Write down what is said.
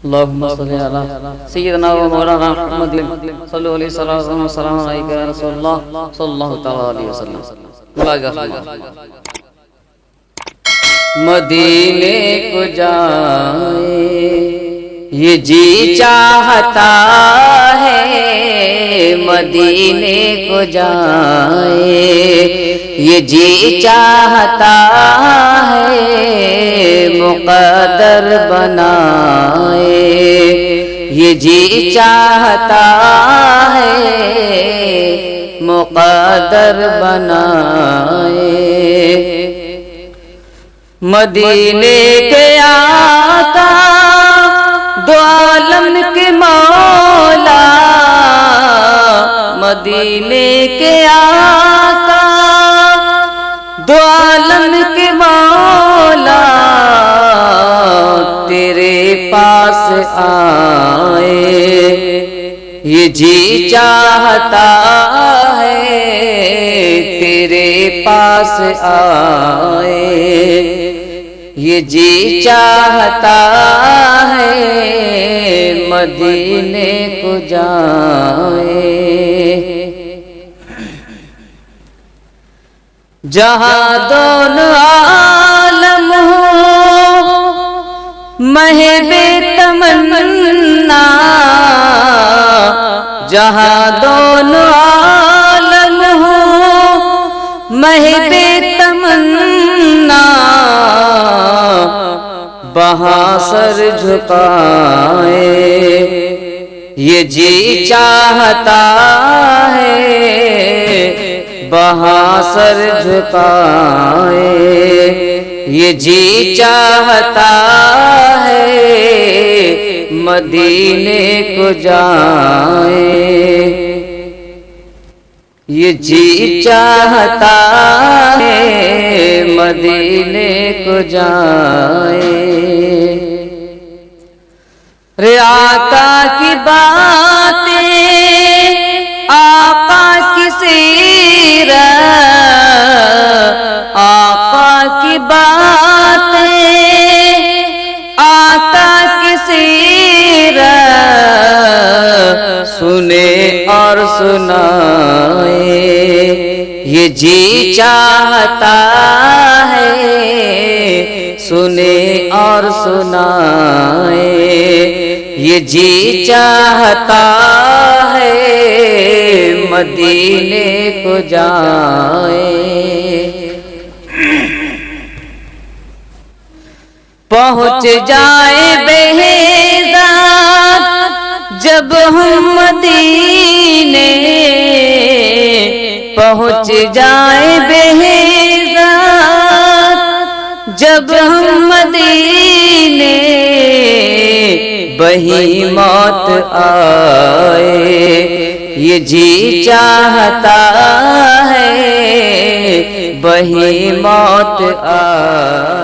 اللهم صل على سيدنا ومولانا محمد صلوا عليه الصلاة والسلام عليك يا رسول الله صلى الله تعالى عليه وسلم. مدینے کو جائے یہ جی چاہتا ہے، مدینے کو جائے یہ جی چاہتا ہے، مقدر بنائے یہ جی چاہتا ہے، مقدر بنائے. مدینے کے آقا دو عالم کے مولا، مدینے کے آقا دو عالم کے مولا، تیرے پاس آئے یہ جی چاہتا ہے، تیرے پاس آئے یہ جی چاہتا ہے، مدینے کو جائے. جہاں دونوں عالم ہو مہب تمنا، جہاں دونوں عالم ہو مہب تمنا، وہاں سر جھکائے یہ جی چاہتا ہے، وہاں سر جھکائے یہ جی چاہتا ہے، مدینے کو جائے یہ جی چاہتا ہے، مدینے کو جائے. رے آقا کی باتیں، آقا کی سیرت، آقا کی باتیں، آقا کی سیرت، سنے اور سنائے یہ جی چاہتا ہے، سنے اور سنائے یہ جی چاہتا ہے، مدینے کو جائے. پہنچ جائے بہزاد جب ہم مدینے، پہنچ جائے بہزاد جب ہم مدینے، وہی موت آئے یہ جی چاہتا ہے، وہی موت آئے.